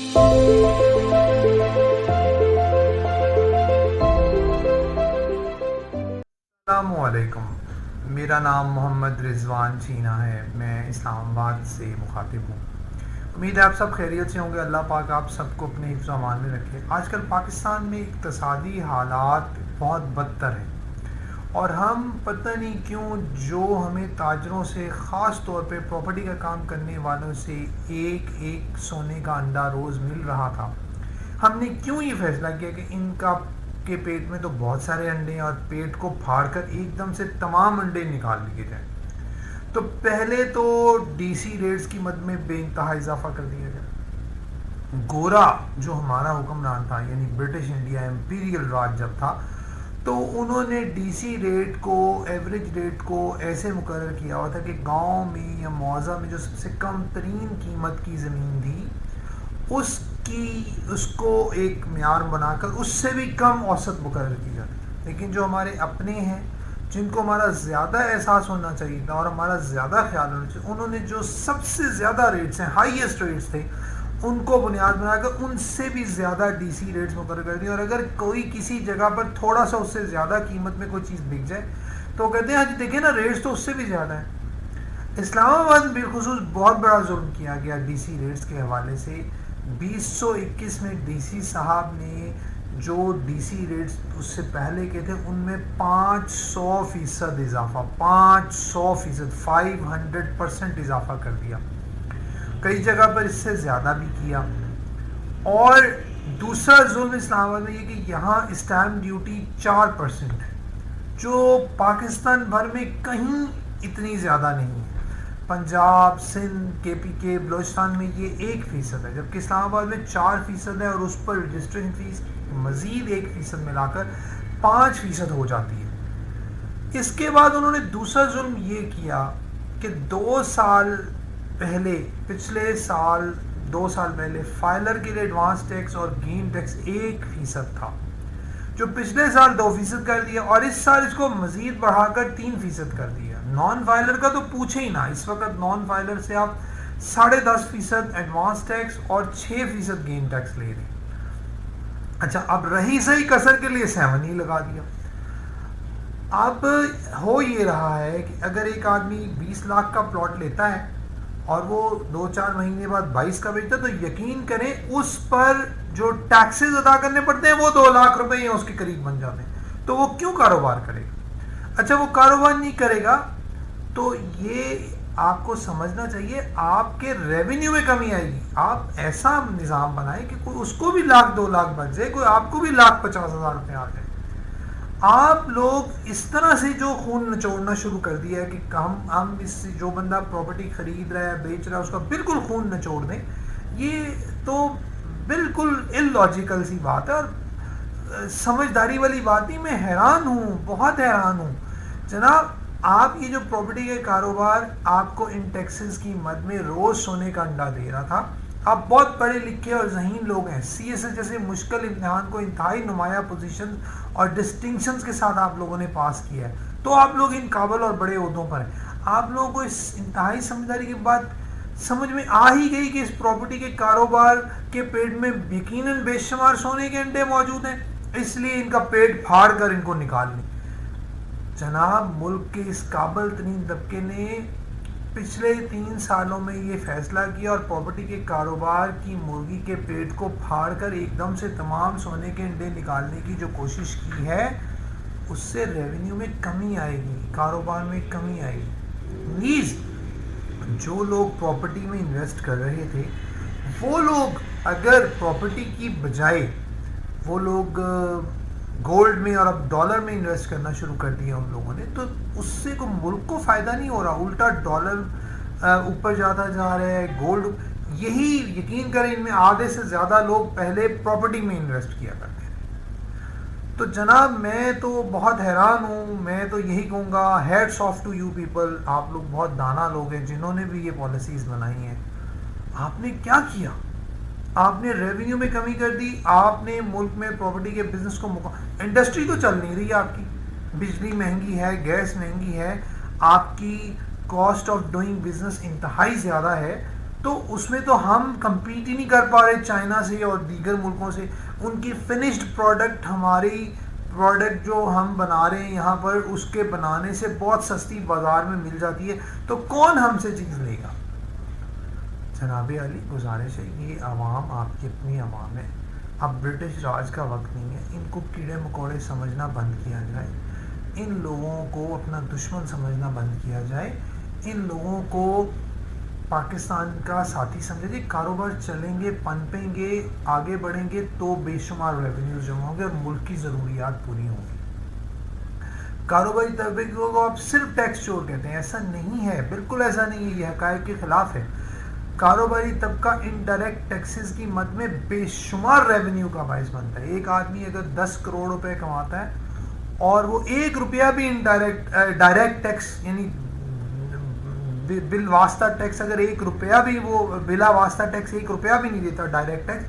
السلام علیکم، میرا نام محمد رضوان چینا ہے، میں اسلام آباد سے مخاطب ہوں۔ امید ہے آپ سب خیریت سے ہوں گے۔ اللہ پاک آپ سب کو اپنے حفظ و امان میں رکھے۔ آج کل پاکستان میں اقتصادی حالات بہت بدتر ہیں، اور ہم پتہ نہیں کیوں جو ہمیں تاجروں سے، خاص طور پہ پراپرٹی کا کام کرنے والوں سے ایک سونے کا انڈا روز مل رہا تھا، ہم نے کیوں یہ فیصلہ کیا کہ ان کے پیٹ میں تو بہت سارے انڈے ہیں، اور پیٹ کو پھاڑ کر ایک دم سے تمام انڈے نکال لیے جائیں۔ تو پہلے تو ڈی سی ریٹس کی مد میں بے انتہا اضافہ کر دیا گیا۔ گورا جو ہمارا حکمران تھا، یعنی برٹش انڈیا امپیریل راج جب تھا، تو انہوں نے ڈی سی ریٹ کو، ایوریج ریٹ کو ایسے مقرر کیا ہوا تھا کہ گاؤں میں یا معاوضہ میں جو سب سے کم ترین قیمت کی زمین تھی، اس کو ایک معیار بنا کر اس سے بھی کم اوسط مقرر کی جاتی ہے۔ لیکن جو ہمارے اپنے ہیں، جن کو ہمارا زیادہ احساس ہونا چاہیے تھا اور ہمارا زیادہ خیال ہونا چاہیے، انہوں نے جو سب سے زیادہ ریٹس ہیں، ہائیسٹ ریٹس تھے، ان کو بنیاد بنا کر ان سے بھی زیادہ ڈی سی ریٹس مقرر کر دی۔ اور اگر کوئی کسی جگہ پر تھوڑا سا اس سے زیادہ قیمت میں کوئی چیز بک جائے تو وہ کہتے ہیں ہاں جی دیکھیں نا، ریٹس تو اس سے بھی زیادہ ہیں۔ اسلام آباد میں بالخصوص بہت بڑا ظلم کیا گیا ڈی سی ریٹس کے حوالے سے۔ 2021 میں ڈی سی صاحب نے جو ڈی سی ریٹس اس سے پہلے کے تھے، ان میں 500% اضافہ، 500% اضافہ کر دیا، کئی جگہ پر اس سے زیادہ بھی کیا۔ اور دوسرا ظلم اسلام آباد میں یہ کہ یہاں اسٹیمپ ڈیوٹی 4% ہے، جو پاکستان بھر میں کہیں اتنی زیادہ نہیں ہے۔ پنجاب، سندھ، کے پی کے، بلوچستان میں یہ 1% ہے، جبکہ اسلام آباد میں 4% ہے، اور اس پر رجسٹریشن فیس مزید 1% ملا کر 5% ہو جاتی ہے۔ اس کے بعد انہوں نے دوسرا ظلم یہ کیا کہ 2 سال پہلے، پچھلے سال 2 سال پہلے فائلر کے لیے ایڈوانس ٹیکس اور گین ٹیکس 1% تھا، جو پچھلے سال 2% کر دیا، اور اس سال اس کو مزید بڑھا کر 3% کر دیا۔ نان فائلر کا تو پوچھے ہی نہ، اس وقت نان فائلر سے آپ 10.5% ایڈوانس ٹیکس اور 6% گین ٹیکس لے رہے ہیں۔ اچھا، اب رہی صحیح کسر کے لیے 7 ہی لگا دیا۔ اب ہو یہ رہا ہے کہ اگر ایک آدمی 20 لاکھ کا پلاٹ لیتا ہے اور وہ 2-4 مہینے بعد 22 کا بیچتا ہے، تو یقین کریں اس پر جو ٹیکسز ادا کرنے پڑتے ہیں وہ 2 لاکھ روپے یا اس کے قریب بن جاتے ہیں۔ تو وہ کیوں کاروبار کرے گا؟ اچھا، وہ کاروبار نہیں کرے گا تو یہ آپ کو سمجھنا چاہیے آپ کے ریونیو میں کمی آئے گی۔ آپ ایسا نظام بنائیں کہ کوئی اس کو بھی 1,00,000 2 لاکھ بچ جائے، کوئی آپ کو بھی 1,50,000 روپے آ جائے۔ آپ لوگ اس طرح سے جو خون نچوڑنا شروع کر دیا ہے کہ ہم اس سے جو بندہ پراپرٹی خرید رہا ہے، بیچ رہا ہے، اس کا بالکل خون نچوڑ دیں، یہ تو بالکل ان لاجیکل سی بات ہے اور سمجھداری والی بات نہیں۔ میں حیران ہوں، بہت حیران ہوں جناب۔ آپ یہ جو پراپرٹی کے کاروبار آپ کو ان ٹیکسز کی مد میں روز سونے کا انڈا دے رہا تھا، آپ بہت پڑھے لکھے اور ذہین لوگ ہیں، سی ایس ایس جیسے مشکل امتحان کو انتہائی نمایاں پوزیشن اور ڈسٹنکشنز کے ساتھ آپ لوگوں نے پاس کیا ہے، تو آپ لوگ ان قابل اور بڑے عہدوں پر ہیں۔ آپ لوگوں کو اس انتہائی سمجھداری کی بات سمجھ میں آ ہی گئی کہ اس پراپرٹی کے کاروبار کے پیٹ میں یقیناً بے شمار سونے کے انڈے موجود ہیں، اس لیے ان کا پیٹ پھاڑ کر ان کو نکال لیں۔ جناب، ملک کے اس قابل ترین طبقے نے پچھلے 3 سالوں میں یہ فیصلہ کیا اور پراپرٹی کے کاروبار کی مرغی کے پیٹ کو پھاڑ کر ایک دم سے تمام سونے کے انڈے نکالنے کی جو کوشش کی ہے، اس سے ریونیو میں کمی آئے گی، کاروبار میں کمی آئے گی۔ پلیز، جو لوگ پراپرٹی میں انویسٹ کر رہے تھے، وہ لوگ اگر پراپرٹی کی بجائے وہ لوگ گولڈ میں اور اب ڈالر میں انویسٹ کرنا شروع کر دیا ان لوگوں نے، تو اس سے کوئی ملک کو فائدہ نہیں ہو رہا، الٹا ڈالر اوپر جاتا جا رہا ہے، گولڈ۔ یہی یقین کریں، ان میں آدھے سے زیادہ لوگ پہلے پراپرٹی میں انویسٹ کیا کرتے ہیں۔ تو جناب، میں تو بہت حیران ہوں، میں تو یہی کہوں گا hats off to you people, آپ لوگ بہت دانا لوگ ہیں جنہوں نے بھی یہ پالیسیز بنائی ہیں۔ آپ نے کیا کیا؟ آپ نے ریونیو میں کمی کر دی، آپ نے ملک میں پراپرٹی کے بزنس کو انڈسٹری تو چل نہیں رہی آپ کی، بجلی مہنگی ہے، گیس مہنگی ہے، آپ کی کاسٹ آف ڈوئنگ بزنس انتہائی زیادہ ہے، تو اس میں تو ہم کمپیٹ ہی نہیں کر پا رہے چائنا سے اور دیگر ملکوں سے. ان کی فنشڈ پروڈکٹ ہماری پروڈکٹ جو ہم بنا رہے ہیں یہاں پر اس کے بنانے سے بہت سستی بازار میں مل جاتی ہے, تو کون ہم سے چیز لے گا؟ جناب علی گزارش ہے, یہ عوام آپ کی اپنی عوام ہے, اب برٹش راج کا وقت نہیں ہے. ان کو کیڑے مکوڑے سمجھنا بند کیا جائے, ان لوگوں کو اپنا دشمن سمجھنا بند کیا جائے, ان لوگوں کو پاکستان کا ساتھی سمجھے جی. کاروبار چلیں گے, پنپیں گے, آگے بڑھیں گے تو بے شمار ریونیوز جمع ہوں گے اور ملک کی ضروریات پوری ہوں گی. کاروباری طبقے کو آپ صرف ٹیکس چور کہتے ہیں, ایسا نہیں ہے, بالکل ایسا نہیں ہے, یہ حقائق کے خلاف ہے. کاروباری طبقہ انڈائریکٹ ٹیکسز کی مد میں بے شمار ریونیو کا باعث بنتا ہے. ایک آدمی اگر 10 کروڑ روپے کماتا ہے اور وہ 1 روپیہ بھی ڈائریکٹ ٹیکس یعنی بل واسطہ ٹیکس, اگر 1 روپیہ بھی وہ بلا واسطہ ٹیکس 1 روپیہ بھی نہیں دیتا ڈائریکٹ ٹیکس,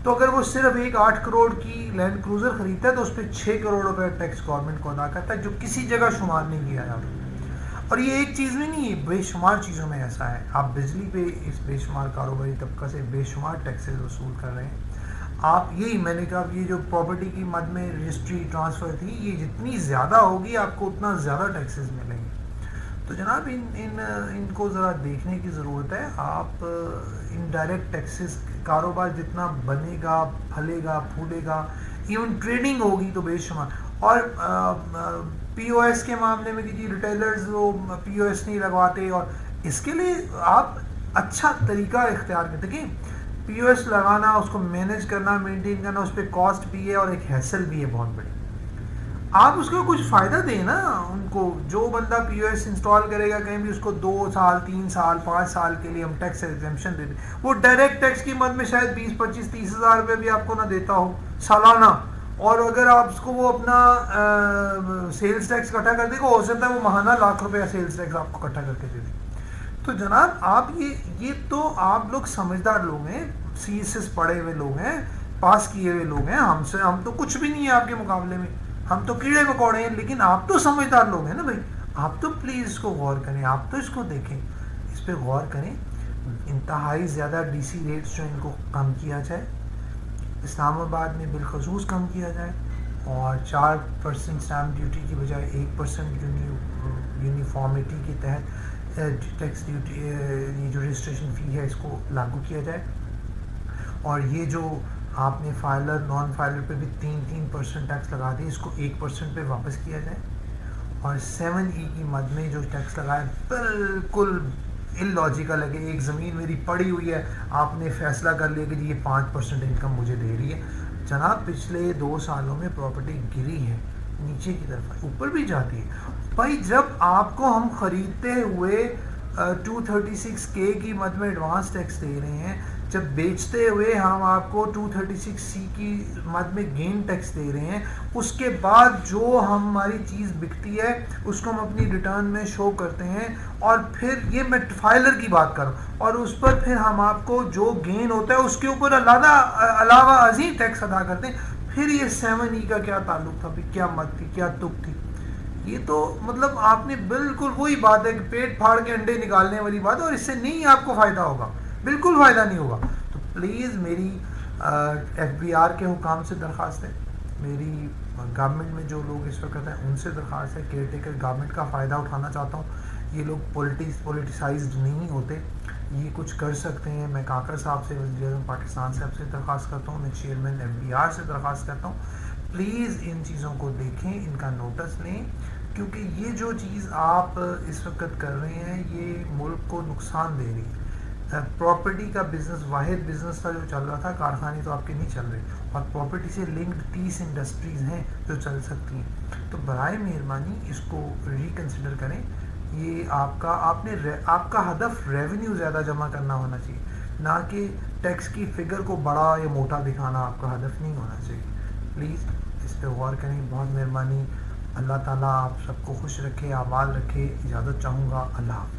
تو اگر وہ صرف ایک 8 کروڑ کی لینڈ کروزر خریدتا ہے تو اس پہ 6 کروڑ روپے ٹیکس گورنمنٹ کو ادا کرتا ہے, جو کسی جگہ شمار نہیں کیا جاتا. اور یہ ایک چیز میں نہیں ہے, بے شمار چیزوں میں ایسا ہے. آپ بجلی پہ اس بے شمار کاروباری طبقہ سے بے شمار ٹیکسز وصول کر رہے ہیں. آپ یہی میں نے کہا, یہ جو پراپرٹی کی مد میں رجسٹری ٹرانسفر تھی, یہ جتنی زیادہ ہوگی آپ کو اتنا زیادہ ٹیکسز ملیں گے. تو جناب ان کو ذرا دیکھنے کی ضرورت ہے. آپ انڈائریکٹ ٹیکسز, کاروبار جتنا بنے گا, پھلے گا, پھولے گا, ایون ٹریڈنگ ہوگی تو بے شمار. اور پی او ایس کے معاملے میں کہ ریٹیلرز وہ پی او ایس نہیں لگواتے, اور اس کے لیے آپ اچھا طریقہ اختیار کرتے کہ پی او ایس لگانا, اس کو مینیج کرنا, مینٹین کرنا, اس پہ کاسٹ بھی ہے اور ایک ہیسل بھی ہے بہت بڑی. آپ اس کو کچھ فائدہ دیں نا ان کو. جو بندہ پی او ایس انسٹال کرے گا کہیں بھی, اس کو 2 سال 3 سال 5 سال کے لیے ہم ٹیکس ایگزمپشن دے دیں. وہ ڈائریکٹ ٹیکس کی مد میں شاید 20-25-30 ہزار روپے بھی آپ کو نہ دیتا ہو سالانہ, اور اگر آپ اس کو وہ اپنا سیلز ٹیکس اکٹھا کر دے گا, ہو سکتا ہے وہ ماہانہ لاکھ روپے سیلز ٹیکس آپ کو اکٹھا کر کے دے دیں. تو جناب آپ یہ تو آپ لوگ سمجھدار لوگ ہیں, سی ایس ایس پڑھے ہوئے لوگ ہیں, پاس کیے ہوئے لوگ ہیں. ہم تو کچھ بھی نہیں ہے آپ کے مقابلے میں, ہم تو کیڑے مکوڑے ہیں, لیکن آپ تو سمجھدار لوگ ہیں نا بھائی. آپ تو پلیز اس کو غور کریں, آپ تو اس کو دیکھیں, اس پہ غور کریں. انتہائی زیادہ ڈی سی ریٹس جو ان کو کم کیا جائے, اسلام آباد میں بالخصوص کم کیا جائے, اور 4% اسٹیمپ ڈیوٹی کی بجائے 1% یونیفارمٹی کے تحت ٹیکس ڈیوٹی, یہ جو رجسٹریشن فی ہے اس کو لاگو کیا جائے. اور یہ جو آپ نے فائلر نان فائلر پہ بھی 3% ٹیکس لگا دی, اس کو 1% پہ واپس کیا جائے. اور 7E کی مد میں جو ٹیکس لگایا بالکل ان لاجیکل ہے کہ ایک زمین میری پڑی ہوئی ہے, آپ نے فیصلہ کر لیا کہ جی یہ 5% انکم مجھے دے رہی ہے. جناب پچھلے 2 سالوں میں پراپرٹی گری ہے, نیچے کی طرف اوپر بھی جاتی ہے بھائی. جب آپ کو ہم خریدتے ہوئے 236K کی مد میں ایڈوانس ٹیکس دے رہے ہیں, جب بیچتے ہوئے ہم آپ کو 236C کی مد میں گین ٹیکس دے رہے ہیں, اس کے بعد جو ہماری چیز بکتی ہے اس کو ہم اپنی ریٹرن میں شو کرتے ہیں, اور پھر یہ میں فائلر کی بات کروں, اور اس پر پھر ہم آپ کو جو گین ہوتا ہے اس کے اوپر علاوہ ازیں ٹیکس ادا کرتے ہیں. پھر یہ 7E کا کیا تعلق تھا, کیا مت تھی, کیا تک تھی؟ یہ تو مطلب آپ نے بالکل وہی بات ہے کہ پیٹ پھاڑ کے انڈے نکالنے والی بات ہے, اور اس سے نہیں آپ کو فائدہ ہوگا, بالکل فائدہ نہیں ہوگا. تو پلیز میری ایف بی آر کے حکام سے درخواست ہے, میری گورنمنٹ میں جو لوگ اس وقت ہیں ان سے درخواست ہے, کیئر ٹیکر گورنمنٹ کا فائدہ اٹھانا چاہتا ہوں. یہ لوگ پولیٹیسائزڈ نہیں ہوتے, یہ کچھ کر سکتے ہیں. میں کاکر صاحب سے, وزیر اعظم پاکستان صاحب سے درخواست کرتا ہوں, میں چیئرمین ایف بی آر سے درخواست کرتا ہوں, پلیز ان چیزوں کو دیکھیں, ان کا نوٹس لیں, کیونکہ یہ جو چیز آپ اس وقت کر رہے ہیں یہ ملک کو نقصان دے رہی ہے. پراپرٹی کا بزنس واحد بزنس تھا جو چل رہا تھا, کارخانے تو آپ کے نہیں چل رہے, اور پراپرٹی سے لنکڈ 30 انڈسٹریز ہیں جو چل سکتی ہیں. تو برائے مہربانی اس کو ریکنسیڈر کریں. یہ آپ کا ہدف ریونیو زیادہ جمع کرنا ہونا چاہیے, نہ کہ ٹیکس کی فگر کو بڑا یا موٹا دکھانا آپ کا ہدف نہیں ہونا چاہیے. پلیز اس پہ غور کریں, بہت مہربانی. اللہ تعالیٰ آپ سب کو خوش رکھے, آباد رکھے. اجازت چاہوں گا. اللہ حافظ.